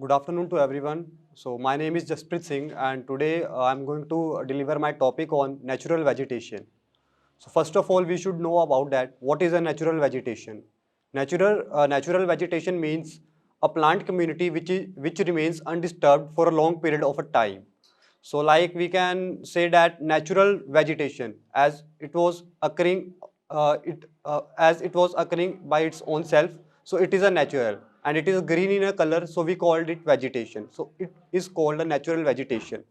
Good afternoon to everyone. So my name is Jasprit Singh and today I'm going to deliver my topic on natural vegetation. So first of all, we should know about that. What is a natural vegetation? Natural vegetation means a plant community which remains undisturbed for a long period of a time. So like we can say that natural vegetation as it was occurring as it was occurring by its own self. So it is a natural and it is green in a color. So we called it vegetation. So it is called a natural vegetation.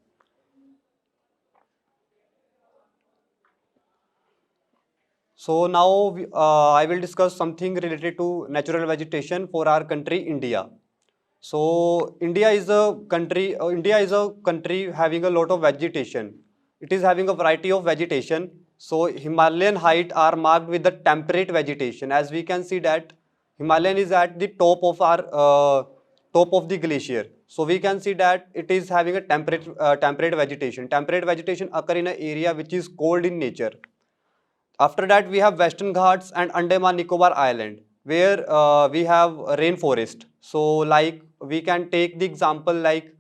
So now I will discuss something related to natural vegetation for our country, India. So India is a country having a lot of vegetation. It is having a variety of vegetation. So Himalayan height are marked with the temperate vegetation. As we can see that Himalayan is at the top of the glacier. So we can see that it is having a temperate vegetation. Temperate vegetation occur in an area which is cold in nature. After that, we have Western Ghats and Andaman Nicobar Island, where we have rainforest. So, like we can take the example like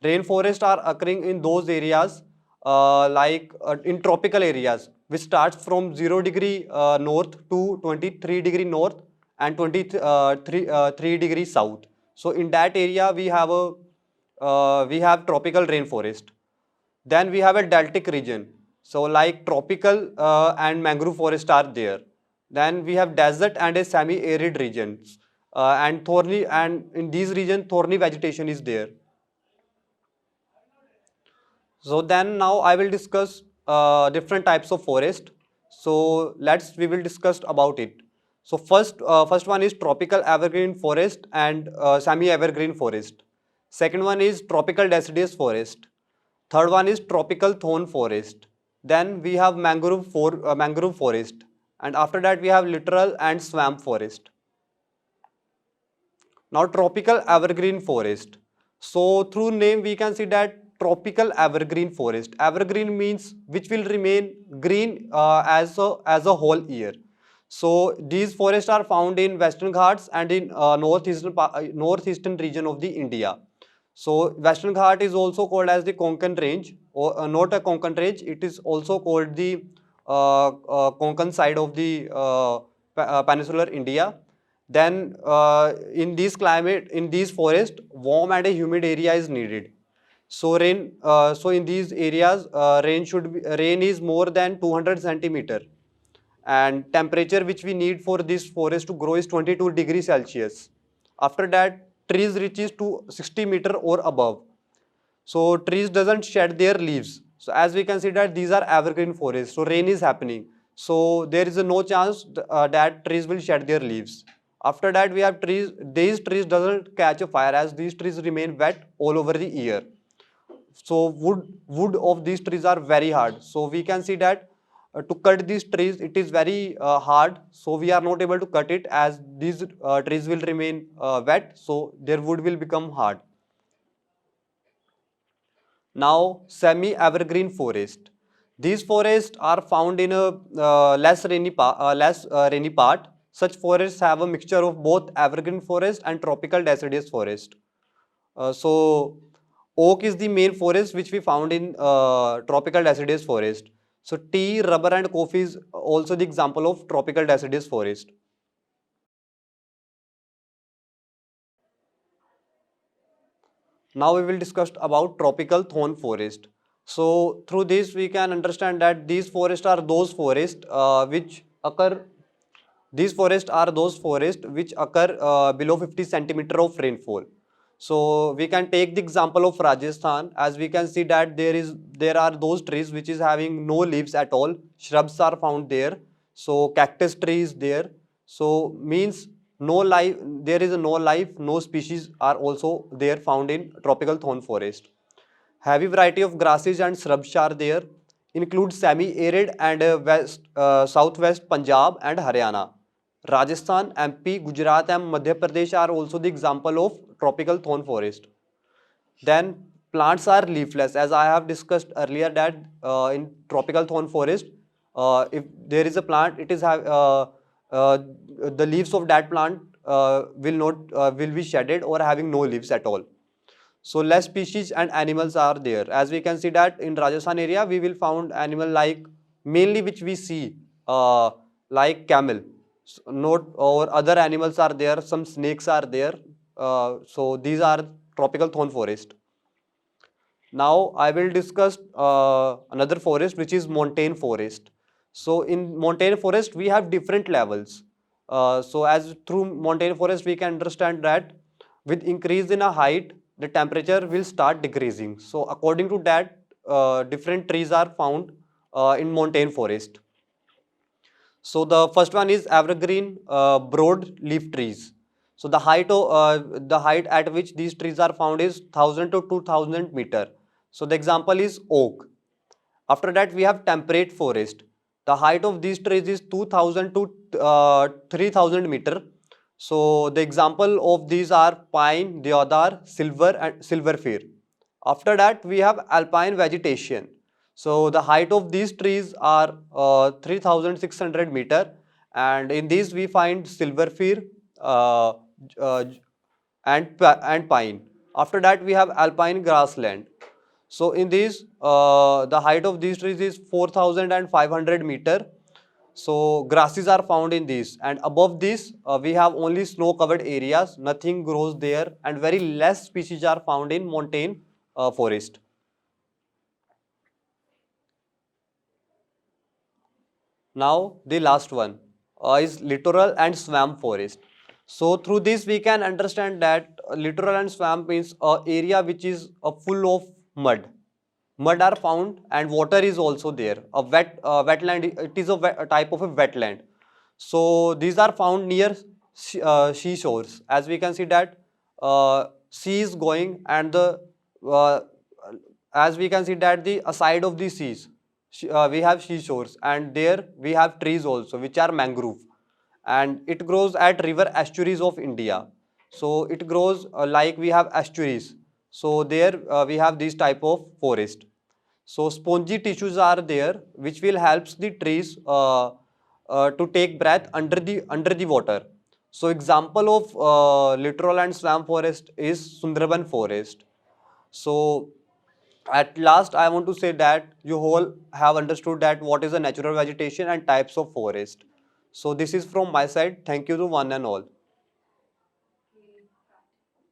rainforest are occurring in those areas, in tropical areas, which starts from 0 degree north to 23 degree north and 3 degree south. So, in that area, we have tropical rainforest. Then we have a deltic region. So like tropical and mangrove forest are there. Then we have desert and a semi-arid regions. And thorny and in these regions thorny vegetation is there. So then now I will discuss different types of forest. So we will discuss about it. So first one is tropical evergreen forest and semi-evergreen forest. Second one is tropical deciduous forest. Third one is tropical thorn forest. Then we have mangrove forest. And after that we have littoral and swamp forest. Now tropical evergreen forest. So through name we can see that tropical evergreen forest. Evergreen means which will remain green as a whole year. So these forests are found in Western Ghats and in northeastern region of the India. So Western Ghat is also called as the Konkan range, or not a Konkan range. It is also called the Konkan side of the peninsular India. Then in these forests, warm and a humid area is needed. So in these areas, rain is more than 200 centimeter, and temperature which we need for this forest to grow is 22 degrees Celsius. After that, trees reaches to 60 meter or above. So trees doesn't shed their leaves. So as we can see that these are evergreen forests. So rain is happening. So there is a no chance that trees will shed their leaves. After that we have trees. These trees doesn't catch a fire as these trees remain wet all over the year. So wood of these trees are very hard. So we can see that to cut these trees it is very hard. So we are not able to cut it as these trees will remain wet. So their wood will become hard. Now, semi-evergreen forest. These forests are found in a less rainy part. Such forests have a mixture of both evergreen forest and tropical deciduous forest. So, oak is the main forest which we found in tropical deciduous forest. So, tea, rubber, and coffee is also the example of tropical deciduous forest. Now we will discuss about tropical thorn forest. So through this we can understand that these forests are those forests which occur. These forests are those forests which occur below 50 centimeter of rainfall. So we can take the example of Rajasthan. As we can see that there are those trees which is having no leaves at all. Shrubs are found there. So cactus tree is there. So means no life, there is no life, no species are also there found in tropical thorn forest. Heavy variety of grasses and shrubs are there, include semi-arid and southwest Punjab and Haryana. Rajasthan, MP, Gujarat and Madhya Pradesh are also the example of tropical thorn forest. Then plants are leafless. As I have discussed earlier that in tropical thorn forest, if there is a plant, uh, the leaves of that plant will be shedded or having no leaves at all. So less species and animals are there. As we can see that in Rajasthan area, we will found animal like mainly which we see like camel. Not or other animals are there. Some snakes are there. So these are tropical thorn forest. Now I will discuss another forest which is montane forest. So in montane forest we have different levels. So as through montane forest we can understand that with increase in a height the temperature will start decreasing. So according to that different trees are found in montane forest. So the first one is evergreen broad leaf trees. So the height at which these trees are found is 1000 to 2000 meter. So the example is oak. After that we have temperate forest. The height of these trees is 2000 to 3000 meter. So the example of these are pine, deodar, silver and silver fir. After that we have alpine vegetation. So the height of these trees are 3600 meter, and in these we find silver fir uh, uh, and pine. After that we have alpine grassland. So in these the height of these trees is 4500 meter. So grasses are found in these, and above this we have only snow covered areas, nothing grows there, and very less species are found in montane forest. Now the last one is littoral and swamp forest. So through this we can understand that littoral and swamp means a area which is full of mud. Mud are found and water is also there. A wetland, it is a type of a wetland. So these are found near seashores. As we can see that sea is going, and the uh, as we can see that the aside of the seas we have seashores, and there we have trees also which are mangrove, and it grows at river estuaries of India. So it grows like we have estuaries. So there we have this type of forest. So spongy tissues are there which will helps the trees to take breath under the water. So example of littoral and swamp forest is Sundarban forest. So at last I want to say that you all have understood that what is a natural vegetation and types of forest. So this is from my side. Thank you to one and all.